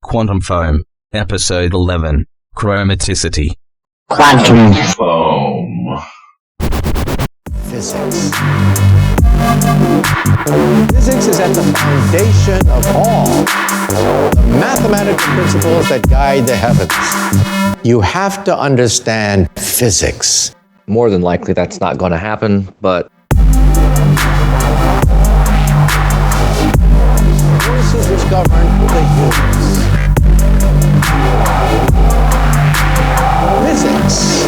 Quantum Foam, Episode 11, Chromaticity. Quantum foam. Physics. Physics is at the foundation of all the mathematical principles that guide the heavens. You have to understand physics. More than likely that's not going to happen, but Forces which govern the universe. Physics.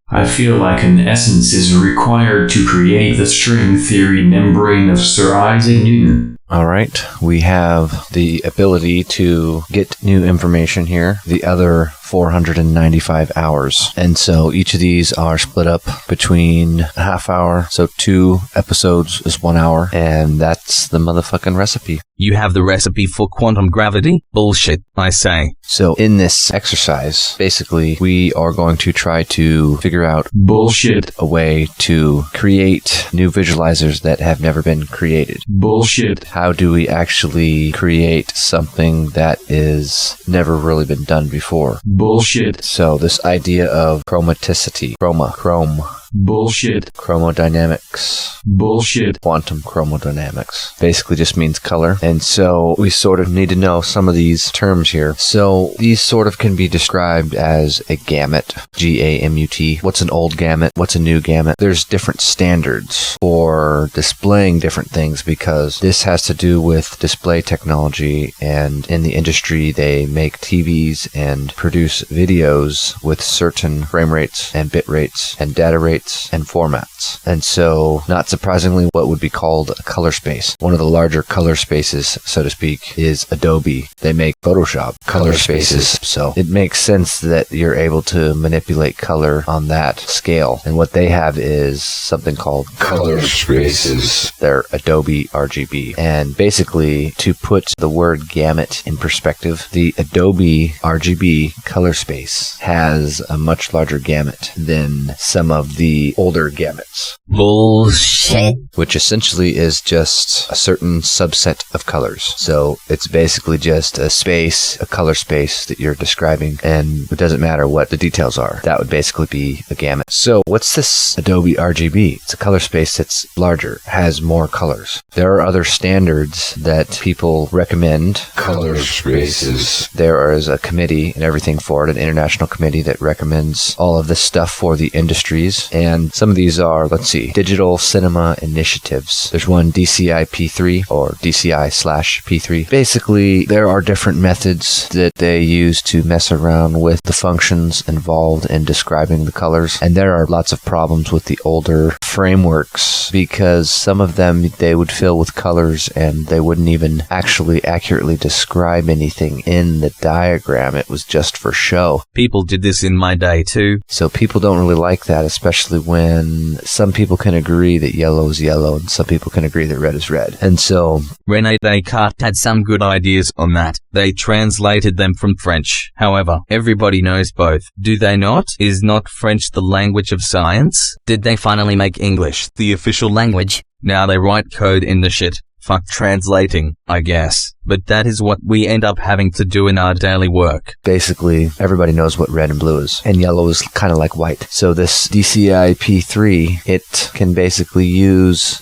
I feel like an essence is required to create the string theory membrane of Sir Isaac Newton. alright, we have the ability to get new information here. The other 495 hours. And so each of these are split up between a half hour. So 2 episodes is 1 hour. And that's the motherfucking recipe. You have the recipe for quantum gravity? Bullshit, I say. So in this exercise, basically, we are going to try to figure out Bullshit. a way to create new visualizers that have never been created. Bullshit. How do we actually create something that is never really been done before? Bullshit. So this idea of chromaticity, chrome, Bullshit. chromodynamics, Bullshit. quantum chromodynamics, basically just means color. And so we sort of need to know some of these terms here. So these sort of can be described as a gamut, G-A-M-U-T. What's an old gamut? What's a new gamut? There's different standards for displaying different things because this has to do with display technology, and in the industry they make TVs and produce videos with certain frame rates and bit rates and data rates and formats. And so, not surprisingly, what would be called a color space. One of the larger color spaces, so to speak, is Adobe. They make Photoshop color spaces. So it makes sense that you're able to manipulate color on that scale. And what they have is something called Color spaces. They're Adobe RGB. And basically, to put the word gamut in perspective, the Adobe RGB color space has a much larger gamut than some of the older gamuts. Bullshit. Which essentially is just a certain subset of colors. So it's basically just a space, a color space that you're describing, and it doesn't matter what the details are. That would basically be a gamut. So what's this Adobe RGB? It's a color space that's larger, has more colors. There are other standards that people recommend. Color spaces. There is a committee and everything for it, an international committee that recommends all of this stuff for the industries. And some of these are, let's see, digital cinema initiatives. There's one DCI P3 or DCI/P3. Basically, there are different methods that they use to mess around with the functions involved in describing the colors. And there are lots of problems with the older frameworks because some of them they would fill with colors and they wouldn't even actually accurately describe anything in the diagram. It was just for show. People did this in my day too. So people don't really like that, especially when some people can agree that yellow is yellow and some people can agree that red is red. And so René Descartes had some good ideas on that. They translated them from French. However, everybody knows both. Do they not? Is not French the language of science? Did they finally make English the official language? Now they write code in the shit. Fuck translating, I guess. But that is what we end up having to do in our daily work. basically everybody knows what red and blue is, and yellow is kind of like white. So this DCI P3, it can basically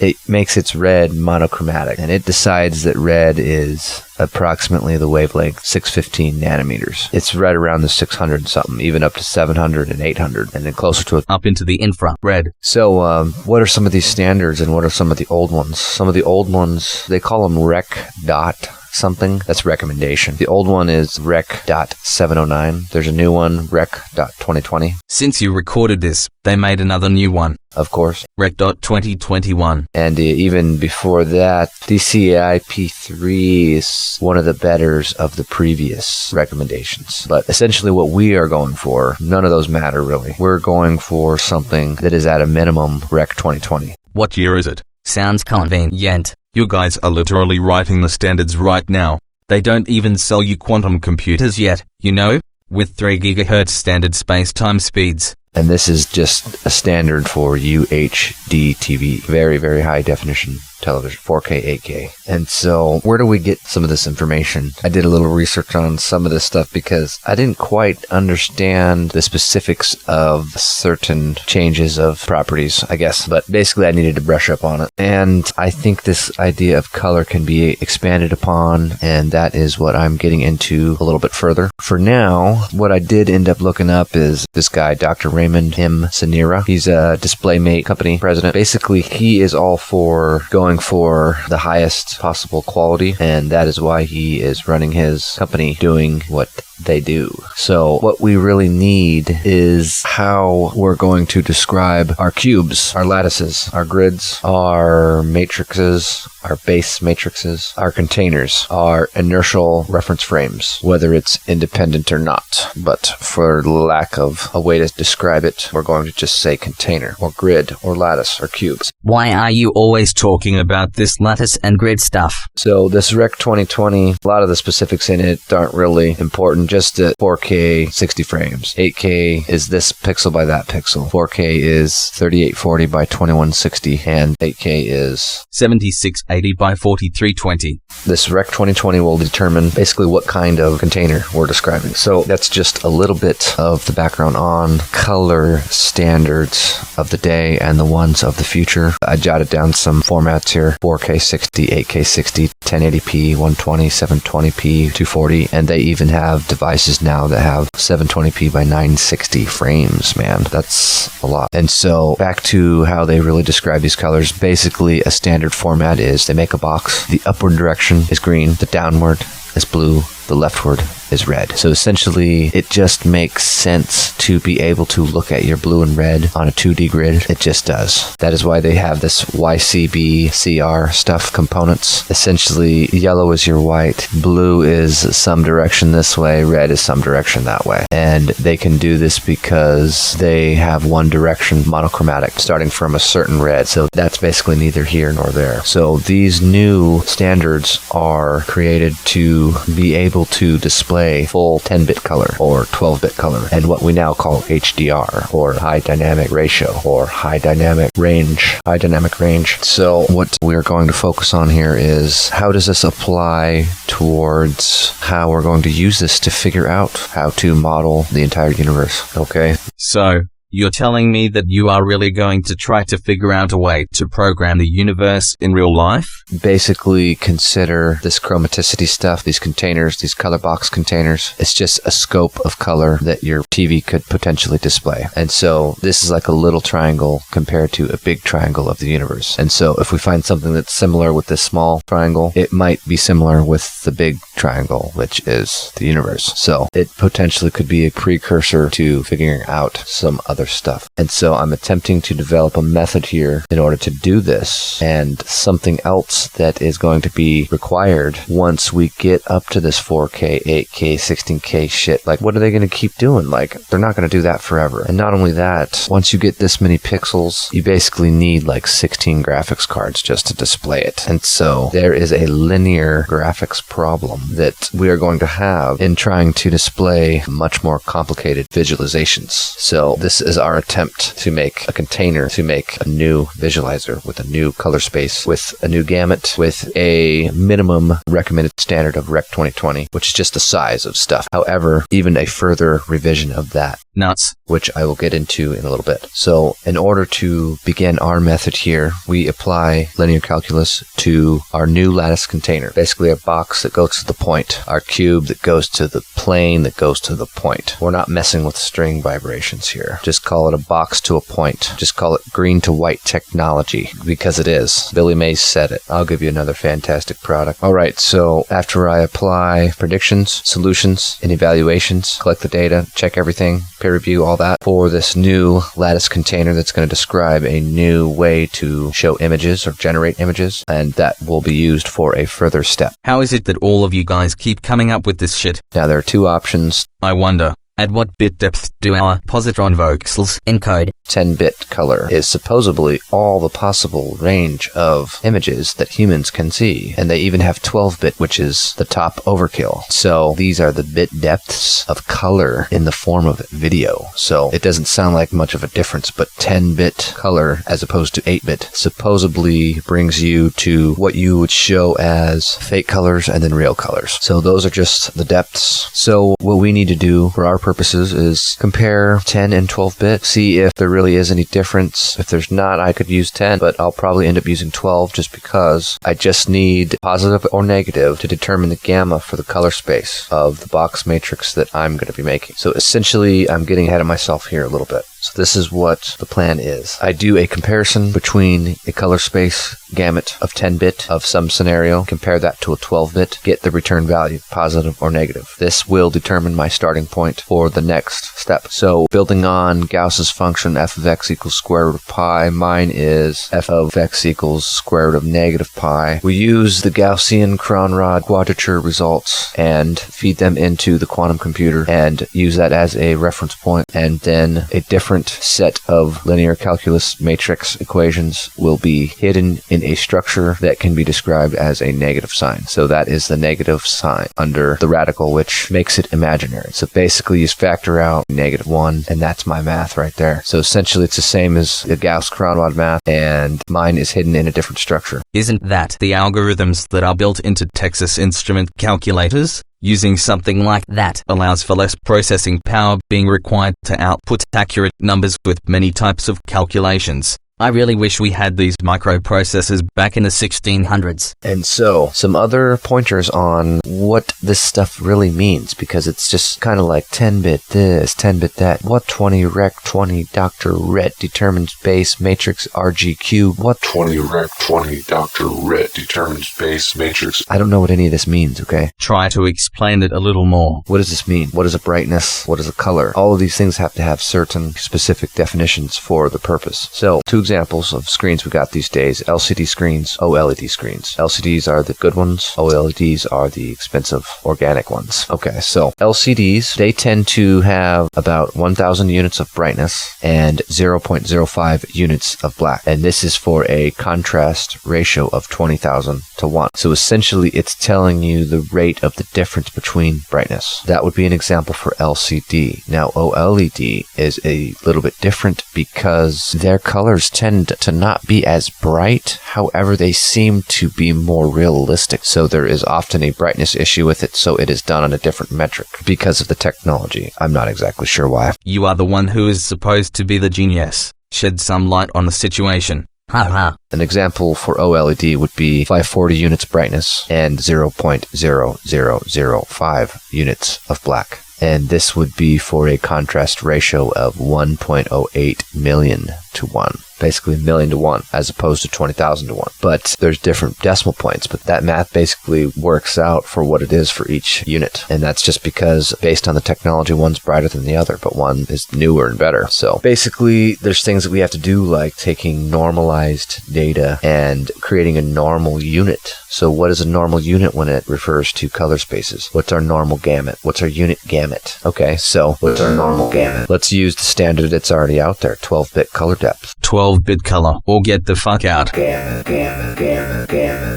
it makes its red monochromatic, and it decides that red is approximately the wavelength 615 nanometers. It's right around the 600 something, even up to 700 and 800, and then closer to it. Up into the infrared. So what are some of these standards and what are some of the old ones? Some of the old ones, they call them rec dot something. That's recommendation. The old one is rec.709. There's a new one, rec.2020. Since you recorded this, they made another new one. Of course. Rec.2021. And even before that, DCI P3 is one of the betters of the previous recommendations. But essentially what we are going for, none of those matter really. We're going for something that is at a minimum Rec 2020. What year is it? Sounds convenient. You guys are literally writing the standards right now. They don't even sell you quantum computers yet, you know, with 3 GHz standard space-time speeds. And this is just a standard for UHD TV. Very, very high definition. television, 4K, 8K. And so where do we get some of this information? I did a little research on some of this stuff because I didn't quite understand the specifics of certain changes of properties, I guess. But basically I needed to brush up on it. And I think this idea of color can be expanded upon, and that is what I'm getting into a little bit further. For now, what I did end up looking up is this guy, Dr. Raymond M. Sanira. He's a DisplayMate company president. Basically, he is all for going for the highest possible quality, and that is why he is running his company doing what they do. So what we really need is how we're going to describe our cubes, our lattices, our grids, our matrices, our base matrices, our containers, our inertial reference frames, whether it's independent or not. But for lack of a way to describe it, we're going to just say container or grid or lattice or cubes. Why are you always talking about this lattice and grid stuff? So this Rec 2020, a lot of the specifics in it aren't really important. Just at 4K 60 frames. 8K is this pixel by that pixel. 4K is 3840 by 2160, and 8K is 7680 by 4320. This Rec 2020 will determine basically what kind of container we're describing. So that's just a little bit of the background on color standards of the day and the ones of the future. I jotted down some formats here: 4K 60, 8K 60, 1080p, 120, 720p, 240, and they even have devices now that have 720p by 960 frames, man. That's a lot. And so back to how they really describe these colors. Basically, a standard format is they make a box. The upward direction is green. The downward is blue. The leftward is red. So essentially, it just makes sense to be able to look at your blue and red on a 2D grid. It just does. That is why they have this YCB, CR stuff components. Essentially, yellow is your white, blue is some direction this way, red is some direction that way. And they can do this because they have one direction monochromatic starting from a certain red. So that's basically neither here nor there. So these new standards are created to be able to display full 10-bit color or 12-bit color and what we now call HDR or high dynamic ratio or high dynamic range. So what we're going to focus on here is how does this apply towards how we're going to use this to figure out how to model the entire universe. Okay? So, you're telling me that you are really going to try to figure out a way to program the universe in real life? Basically, consider this chromaticity stuff, these containers, these color box containers. It's just a scope of color that your TV could potentially display. And so this is like a little triangle compared to a big triangle of the universe. And so if we find something that's similar with this small triangle, it might be similar with the big triangle, which is the universe. So it potentially could be a precursor to figuring out some other stuff. And so I'm attempting to develop a method here in order to do this, and something else that is going to be required once we get up to this 4K, 8K, 16K shit. Like, what are they going to keep doing? Like, they're not going to do that forever. And not only that, once you get this many pixels, you basically need like 16 graphics cards just to display it. And so there is a linear graphics problem that we are going to have in trying to display much more complicated visualizations. So this is our attempt to make a container, to make a new visualizer with a new color space, with a new gamut, with a minimum recommended standard of Rec 2020, which is just the size of stuff. However, even a further revision of that. Nuts. Which I will get into in a little bit. So in order to begin our method here, we apply linear calculus to our new lattice container. Basically a box that goes to the point, our cube that goes to the plane that goes to the point. We're not messing with string vibrations here. Just call it a box to a point. Just call it green to white technology, because it is. Billy Mays said it. I'll give you another fantastic product. Alright, so after I apply predictions, solutions, and evaluations, collect the data, check everything, peer review, all that, for this new lattice container that's going to describe a new way to show images or generate images, and that will be used for a further step. How is it that all of you guys keep coming up with this shit? Now there are two options. I wonder. At what bit depth do our positron voxels encode? 10-bit color is supposedly all the possible range of images that humans can see, and they even have 12-bit, which is the top overkill. So these are the bit depths of color in the form of video. So it doesn't sound like much of a difference, but 10-bit color as opposed to 8-bit supposedly brings you to what you would show as fake colors and then real colors. So those are just the depths. So what we need to do for our purposes is compare 10 and 12-bit, see if there really is any difference. If there's not, I could use 10, but I'll probably end up using 12 just because I just need positive or negative to determine the gamma for the color space of the box matrix that I'm going to be making. So essentially, I'm getting ahead of myself here a little bit. So this is what the plan is. I do a comparison between a color space gamut of 10-bit of some scenario, compare that to a 12-bit, get the return value, positive or negative. This will determine my starting point for the next step. So building on Gauss's function f of x equals square root of pi, mine is f of x equals square root of negative pi. We use the Gaussian Cronrod quadrature results and feed them into the quantum computer and use that as a reference point, and then a different set of linear calculus matrix equations will be hidden in a structure that can be described as a negative sign. So that is the negative sign under the radical, which makes it imaginary. So basically you factor out -1, and that's my math right there. So essentially it's the same as the Gauss-Cronrod math, and mine is hidden in a different structure. Isn't that the algorithms that are built into Texas Instrument calculators? Using something like that allows for less processing power being required to output accurate numbers with many types of calculations. I really wish we had these microprocessors back in the 1600s. And so, some other pointers on what this stuff really means, because it's just kind of like 10-bit this, 10-bit that. What 20 rec 20 Dr. Ret determines base matrix RG cube? What 20 rec 20 Dr. Ret determines base matrix. I don't know what any of this means, okay? Try to explain it a little more. What does this mean? What is a brightness? What is a color? All of these things have to have certain specific definitions for the purpose. So, two examples of screens we got these days: LCD screens, OLED screens. LCDs are the good ones, OLEDs are the expensive organic ones. Okay, so LCDs, they tend to have about 1,000 units of brightness and 0.05 units of black. And this is for a contrast ratio of 20,000 to 1. So essentially it's telling you the rate of the difference between brightness. That would be an example for LCD. Now OLED is a little bit different because their colors tend to not be as bright. However, they seem to be more realistic. So there is often a brightness issue with it, so it is done on a different metric because of the technology. I'm not exactly sure why. You are the one who is supposed to be the genius. Shed some light on the situation. Ha ha. An example for OLED would be 540 units brightness and 0.0005 units of black. And this would be for a contrast ratio of 1.08 million to 1. Basically 1,000,000 to 1, as opposed to 20,000 to 1. But there's different decimal points, but that math basically works out for what it is for each unit. And that's just because, based on the technology, one's brighter than the other, but one is newer and better. So basically, there's things that we have to do, like taking normalized data and creating a normal unit. So what is a normal unit when it refers to color spaces? What's our normal gamut? What's our unit gamut? Okay, so what's our normal gamut? Let's use the standard that's already out there, 12-bit color depth. 12-bit color, or get the fuck out. Gamut.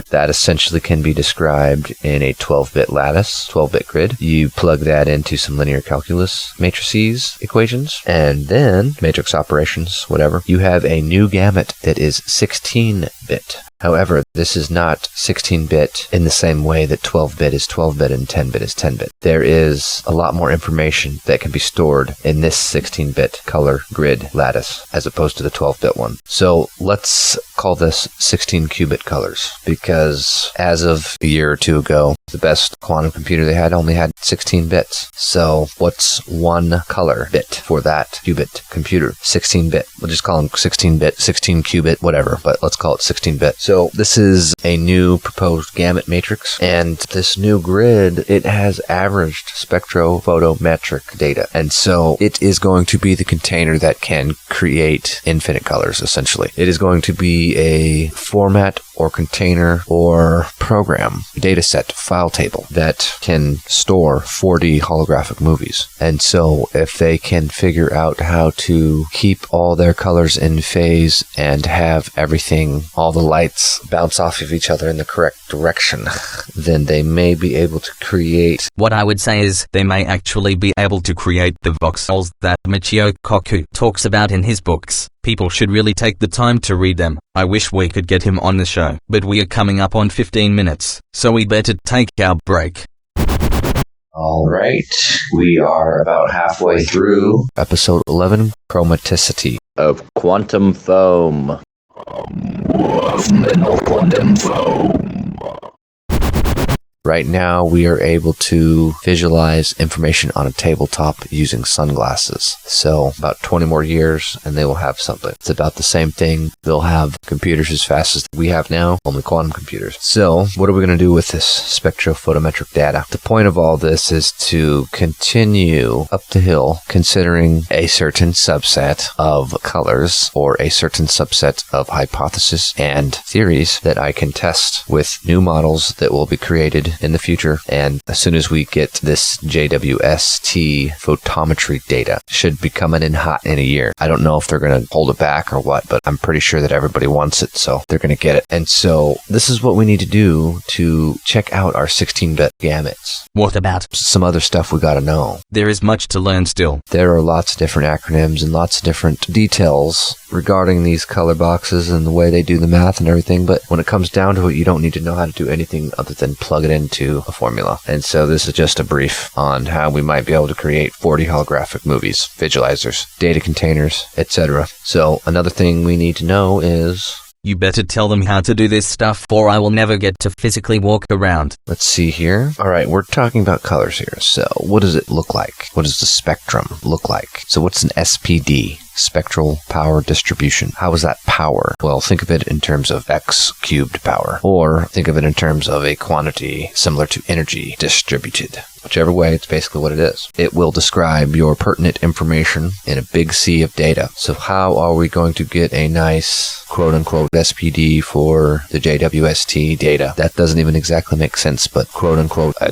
That essentially can be described in a 12-bit lattice, 12-bit grid. You plug that into some linear calculus matrices equations, and then matrix operations, whatever. You have a new gamut that is 16-bit. However, this is not 16-bit in the same way that 12-bit is 12-bit and 10-bit is 10-bit. There is a lot more information that can be stored in this 16-bit color grid lattice as opposed to the 12-bit one. So let's call this 16-qubit colors, because as of a year or two ago, the best quantum computer they had only had 16 bits. So what's one color bit for that qubit computer? 16-bit. We'll just call them 16-bit, 16-qubit, whatever, but let's call it 16-bit. So this is a new proposed gamut matrix, and this new grid, it has averaged spectrophotometric data. And so it is going to be the container that can create infinite colors, essentially. It is going to be a format or container or program, dataset, file table that can store 4D holographic movies. And so if they can figure out how to keep all their colors in phase and have everything, all the lights bounce off of each other in the correct direction, then they may be able to create... What I would say is they may actually be able to create the voxels that Michio Kaku talks about in his books. People should really take the time to read them. I wish we could get him on the show, but we are coming up on 15 minutes, so we better take our break. All right, we are about halfway through episode 11, Chromaticity of quantum foam. Quantum foam. Right now, we are able to visualize information on a tabletop using sunglasses. So about 20 more years and they will have something. It's about the same thing. They'll have computers as fast as we have now, only quantum computers. So what are we going to do with this spectrophotometric data? The point of all this is to continue up the hill, considering a certain subset of colors or a certain subset of hypotheses and theories that I can test with new models that will be created in the future. And as soon as we get this JWST photometry data, should be coming in hot in a year. I don't know if they're going to hold it back or what, but I'm pretty sure that everybody wants it, so they're going to get it. And so this is what we need to do to check out our 16-bit gamuts. What about Some other stuff we got to know. there is much to learn still? There are lots of different acronyms and lots of different details regarding these color boxes and the way they do the math and everything, but when it comes down to it, you don't need to know how to do anything other than plug it into a formula. And so this is just a brief on how we might be able to create 4D holographic movies, visualizers, data containers, etc. So another thing we need to know is... You better tell them how to do this stuff, or I will never get to physically walk around. Let's see here. All right, we're talking about colors here. So what does it look like? What does the spectrum look like? So what's an SPD? Spectral power distribution. How is that power? Well, think of it in terms of x cubed power, or think of it in terms of a quantity similar to energy distributed. Whichever way, it's basically what it is. It will describe your pertinent information in a big sea of data. So how are we going to get a nice quote-unquote SPD for the JWST data? That doesn't even exactly make sense, but quote-unquote, I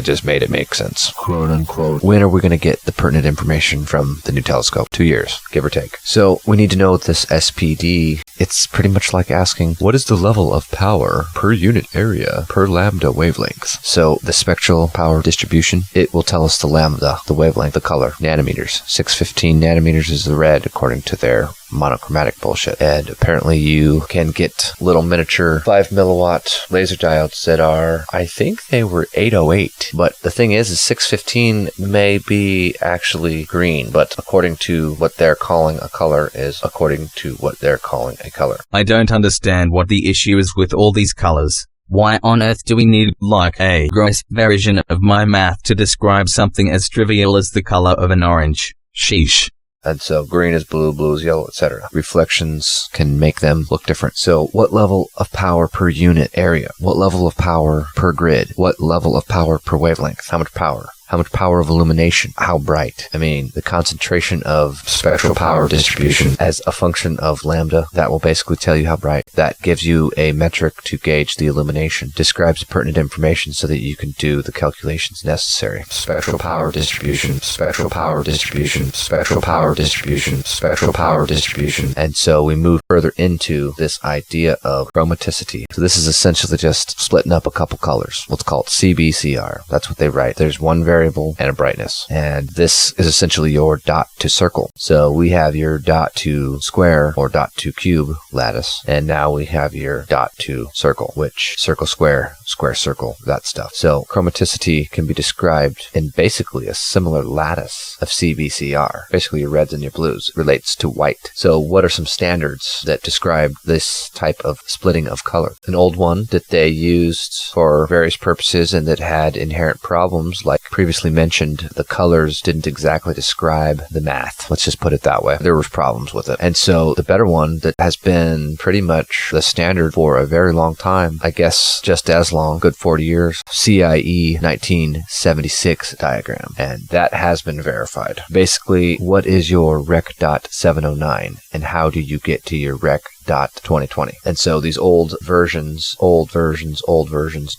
just made it make sense. Quote-unquote. When are we going to get the pertinent information from the new telescope? 2 years, give or take. So we need to know this SPD. It's pretty much like asking, what is the level of power per unit area per lambda wavelength? So the spectral power distribution, it will tell us the lambda, the wavelength, the color, nanometers. 615 nanometers is the red according to their monochromatic bullshit. And apparently you can get little miniature 5 milliwatt laser diodes that are, I think they were 808. But the thing is 615 may be actually green, but according to what they're calling a color is according to what they're calling a color. I don't understand what the issue is with all these colors. Why on earth do we need, like, a gross version of my math to describe something as trivial as the color of an orange? Sheesh. And so green is blue, blue is yellow, etc. Reflections can make them look different. So what level of power per unit area? What level of power per grid? What level of power per wavelength? How much power? How much power of illumination? How bright? I mean, the concentration of spectral power distribution as a function of lambda, that will basically tell you how bright. That gives you a metric to gauge the illumination. Describes the pertinent information so that you can do the calculations necessary. Spectral power distribution, spectral power distribution, spectral power distribution, spectral power distribution. And so we move further into this idea of chromaticity. So this is essentially just splitting up a couple colors. Let's call it CBCR. That's what they write. There's one variable and a brightness. And this is essentially your dot to circle. So we have your dot to square or dot to cube lattice. And now we have your dot to circle, which circle, square, square, circle, that stuff. So chromaticity can be described in basically a similar lattice of CBCR. Basically your reds and your blues relates to white. So what are some standards that describe this type of splitting of color? An old one that they used for various purposes and that had inherent problems, like previously mentioned, the colors didn't exactly describe the math. Let's just put it that way. There was problems with it. And so the better one that has been pretty much the standard for a very long time, I guess just as long, good 40 years, CIE 1976 diagram. And that has been verified. Basically, what is your rec.709 and how do you get to your rec 2020. And so these old versions,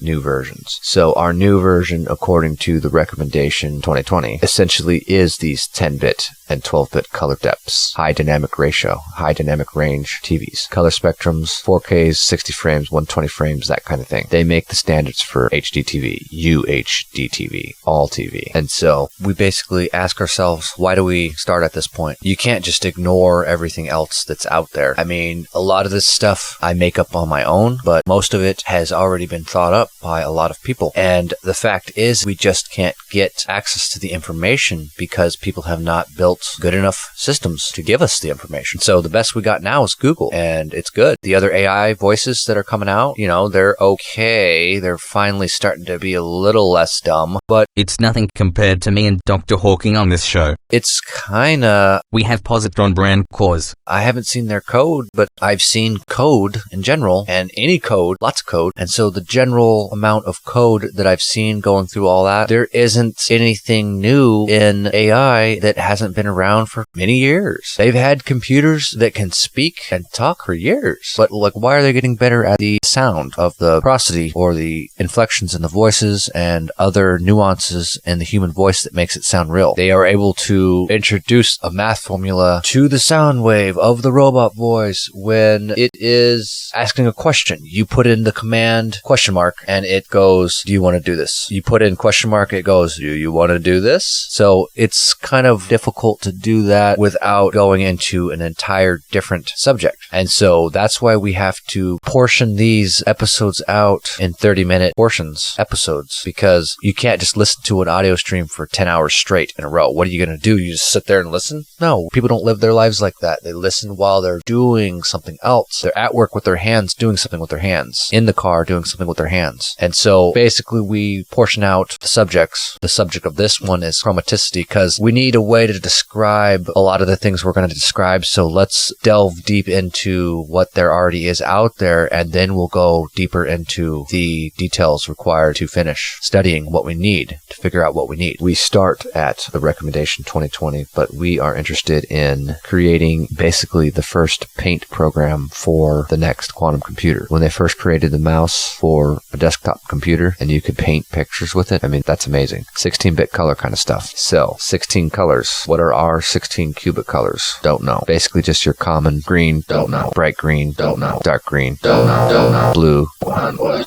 new versions. So our new version, according to the recommendation 2020, essentially is these 10-bit and 12-bit color depths, high dynamic ratio, high dynamic range TVs, color spectrums, 4Ks, 60 frames, 120 frames, that kind of thing. They make the standards for HD TV, UHD TV, all TV. And so we basically ask ourselves, why do we start at this point? You can't just ignore everything else that's out there. I mean, a lot of this stuff I make up on my own, but most of it has already been thought up by a lot of people. And the fact is, we just can't get access to the information because people have not built good enough systems to give us the information. So the best we got now is Google, and it's good. The other AI voices that are coming out, they're okay. They're finally starting to be a little less dumb, but it's nothing compared to me and Dr. Hawking on this show. It's kinda... We have positron brand cores. I haven't seen their code, but I've seen code in general, and any code, lots of code. And so the general amount of code that I've seen going through all that, there isn't anything new in AI that hasn't been around for many years. They've had computers that can speak and talk for years, but why are they getting better at the sound of the prosody or the inflections in the voices and other nuances in the human voice that makes it sound real? They are able to introduce a math formula to the sound wave of the robot voice when it is asking a question. You put in the command question mark and it goes, do you want to do this? You put in question mark, it goes, do you want to do this? So it's kind of difficult to do that without going into an entire different subject. And so that's why we have to portion these episodes out in 30-minute episodes, because you can't just listen to an audio stream for 10 hours straight in a row. What are you going to do? You just sit there and listen? No, people don't live their lives like that. They listen while they're doing something else. They're at work with their hands, doing something with their hands. In the car, doing something with their hands. And so basically we portion out the subjects. The subject of this one is chromaticity, because we need a way to describe a lot of the things we're going to describe. So let's delve deep into what there already is out there, and then we'll go deeper into the details required to finish studying what we need, to figure out what we need. We start at the recommendation 2020, but we are interested in creating basically the first paint program for the next quantum computer. When they first created the mouse for a desktop computer and you could paint pictures with it, I mean, that's amazing. 16-bit color kind of stuff. So 16 colors. What are our 16 qubit colors? Don't know. Basically just your common green, don't know. Bright green, don't know. Dark green, don't know. Blue,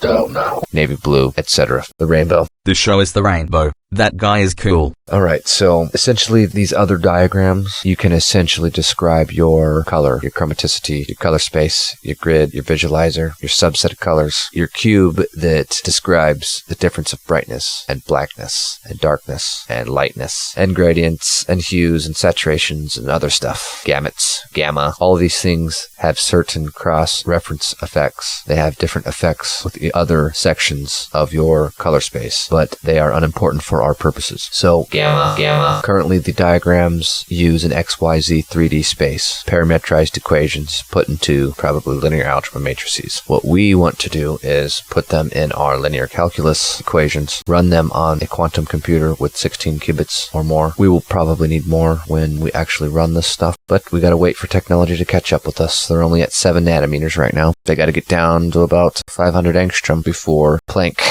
don't know. Navy blue, etc. The rainbow. The show is the rainbow. That guy is cool. Alright, so essentially these other diagrams, you can essentially describe your color, your chromaticity, your color space, your grid, your visualizer, your subset of colors, your cube that describes the difference of brightness and blackness and darkness and lightness and gradients and hues and saturations and other stuff. Gamuts, gamma, all of these things have certain cross-reference effects. They have different effects with the other sections of your color space, but they are unimportant for our purposes. So gamma. Currently the diagrams use an XYZ 3D space, parametrized equations put into probably linear algebra matrices. What we want to do is put them in our linear calculus equations, run them on a quantum computer with 16 qubits or more. We will probably need more when we actually run this stuff, but we gotta wait for technology to catch up with us. They're only at 7 nanometers right now. They gotta get down to about 500 angstrom before Planck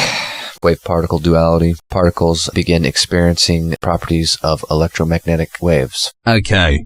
wave-particle duality, particles begin experiencing properties of electromagnetic waves. Okay,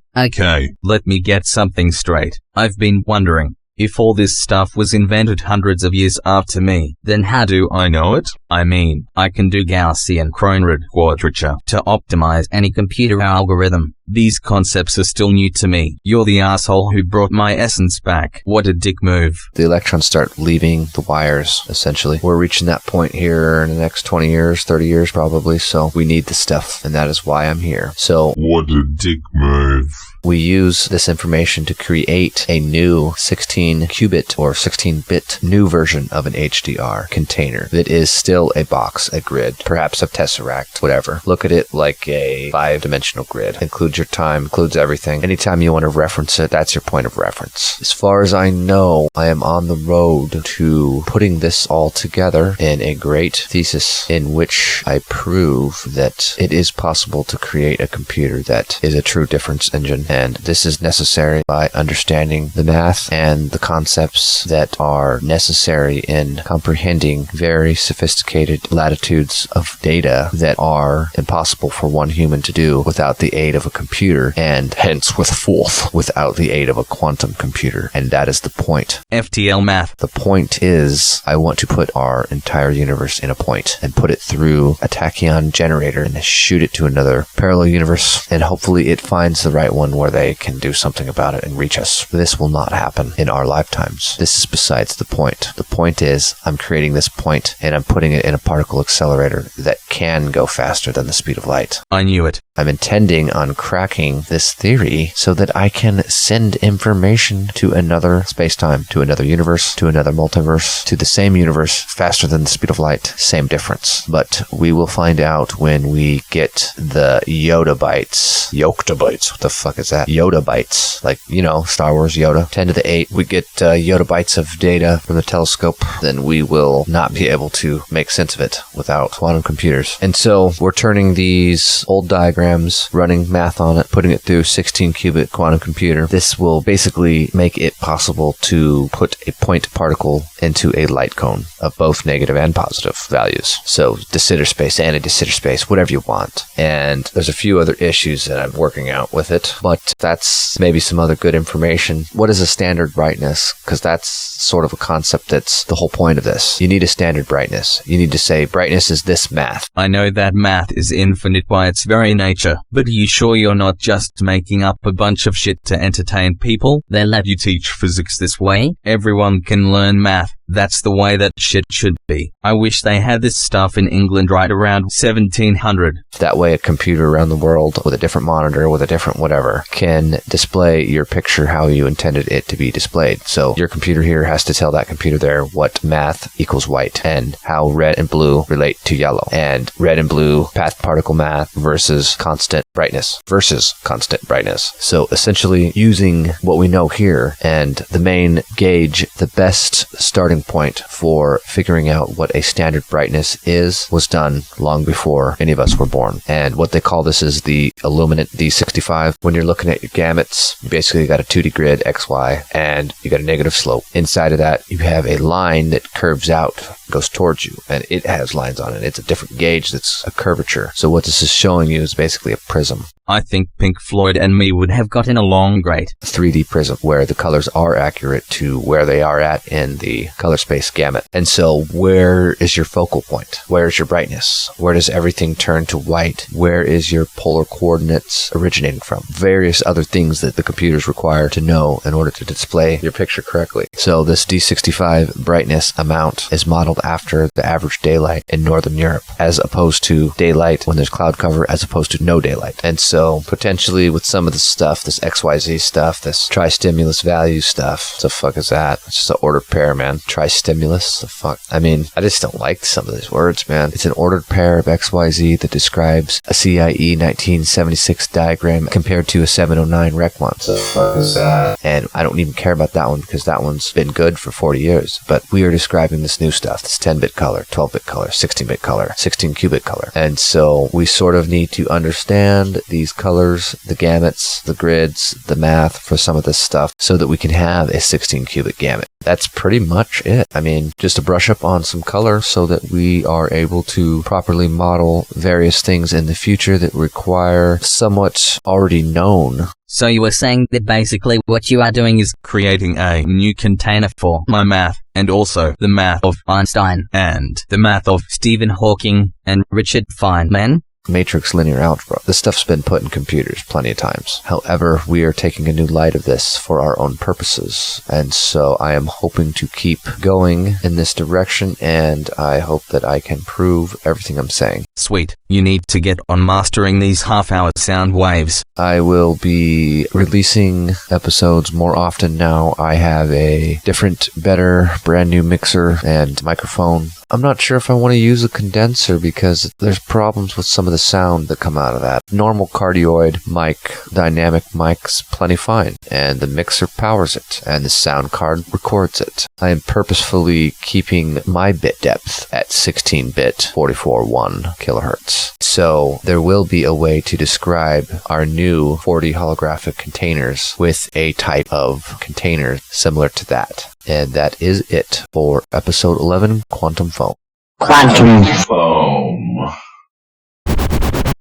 let me get something straight. I've been wondering, if all this stuff was invented hundreds of years after me, then how do I know it? I mean, I can do Gaussian Cronrad quadrature to optimize any computer algorithm. These concepts are still new to me. You're the asshole who brought my essence back. What a dick move. The electrons start leaving the wires, essentially. We're reaching that point here in the next 20 years, 30 years probably, so we need this stuff, and that is why I'm here. So, What a dick move. we use this information to create a new 16-qubit or 16-bit new version of an HDR container that is still a box, a grid, perhaps a tesseract, whatever. Look at it like a 5-dimensional grid. Includes your time, includes everything. Anytime you want to reference it, that's your point of reference. As far as I know, I am on the road to putting this all together in a great thesis in which I prove that it is possible to create a computer that is a true difference engine And this is necessary by understanding the math and the concepts that are necessary in comprehending very sophisticated latitudes of data that are impossible for one human to do without the aid of a computer, and hence without the aid of a quantum computer. And that is the point. FTL math. The point is, I want to put our entire universe in a point and put it through a tachyon generator and shoot it to another parallel universe, and hopefully it finds the right one where they can do something about it and reach us. This will not happen in our lifetimes. This is besides the point. The point is, I'm creating this point and I'm putting it in a particle accelerator that can go faster than the speed of light. I knew it. I'm intending on cracking this theory so that I can send information to another space-time, to another universe, to another multiverse, to the same universe faster than the speed of light. Same difference. But we will find out when we get the yottabytes. Yoktabytes. What the fuck is that? Yottabytes. Like, Star Wars Yoda. 10 to the 8. We get yottabytes of data from the telescope. Then we will not be able to make sense of it without quantum computers. And so we're turning these old diagrams, running math on it, putting it through 16-qubit quantum computer. This will basically make it possible to put a point particle into a light cone of both negative and positive values. So de Sitter space, anti-de Sitter space, whatever you want. And there's a few other issues that I'm working out with it, but that's maybe some other good information. What is a standard brightness? Because that's sort of a concept that's the whole point of this. You need a standard brightness. You need to say brightness is this math. I know that math is infinite by its very nature, but are you sure you're not just making up a bunch of shit to entertain people? They let you teach physics this way? Everyone can learn math. That's the way that shit should be. I wish they had this stuff in England right around 1700. That way a computer around the world with a different monitor, with a different whatever, can display your picture how you intended it to be displayed. So your computer here has to tell that computer there what math equals white and how red and blue relate to yellow. And red and blue path particle math versus constant brightness versus constant brightness. So essentially using what we know here and the main gauge, the best starting point for figuring out what a standard brightness is was done long before any of us were born. And what they call this is the illuminant D65. When you're looking at your gamuts, you basically got a 2D grid XY and you got a negative slope. Inside of that, you have a line that curves out, goes towards you, and it has lines on it. It's a different gauge that's a curvature. So what this is showing you is basically a prism. I think Pink Floyd and me would have gotten along great. 3D prism, where the colors are accurate to where they are at in the color space gamut. And so where is your focal point? Where is your brightness? Where does everything turn to white? Where is your polar coordinates originating from? Various other things that the computers require to know in order to display your picture correctly. So this D65 brightness amount is modeled after the average daylight in Northern Europe, as opposed to daylight when there's cloud cover, as opposed to no daylight. And so potentially with some of this stuff, this XYZ stuff, this tri-stimulus value stuff, what the fuck is that? It's just an ordered pair, man. Tri-stimulus? The fuck? I mean, I just don't like some of these words, man. It's an ordered pair of XYZ that describes a CIE 1976 diagram compared to a 709 rec one. What the fuck is that? And I don't even care about that one because that one's been good for 40 years. But we are describing this new stuff, this 10-bit color, 12-bit color, 16-bit color, 16-qubit color. And so we sort of need to understand these colors, the gamuts, the grids, the math for some of this stuff so that we can have a 16-qubit gamut. That's pretty much it. I mean, just to brush up on some color so that we are able to properly model various things in the future that require somewhat already known. So you were saying that basically what you are doing is creating a new container for my math, and also the math of Einstein, and the math of Stephen Hawking and Richard Feynman? Matrix linear algebra. This stuff's been put in computers plenty of times. However, we are taking a new light of this for our own purposes. And so I am hoping to keep going in this direction, and I hope that I can prove everything I'm saying. Sweet. You need to get on mastering these half-hour sound waves. I will be releasing episodes more often now. I have a different, better, brand new mixer and microphone. I'm not sure if I want to use a condenser because there's problems with some of the sound that come out of that. Normal cardioid mic, dynamic mic's plenty fine, and the mixer powers it, and the sound card records it. I am purposefully keeping my bit depth at 16-bit 44.1 kilohertz. so there will be a way to describe our new 4D holographic containers with a type of container similar to that. And that is it for episode 11, Quantum Foam. Quantum Foam.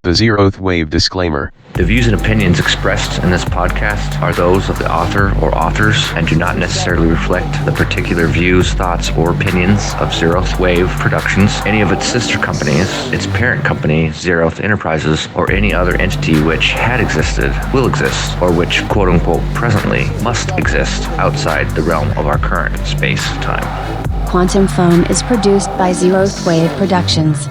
The zeroth wave disclaimer. The views and opinions expressed in this podcast are those of the author or authors and do not necessarily reflect the particular views, thoughts, or opinions of Zeroth Wave Productions, any of its sister companies, its parent company, Zeroth Enterprises, or any other entity which had existed, will exist, or which, quote-unquote, presently must exist outside the realm of our current space-time. Quantum Foam is produced by Zeroth Wave Productions.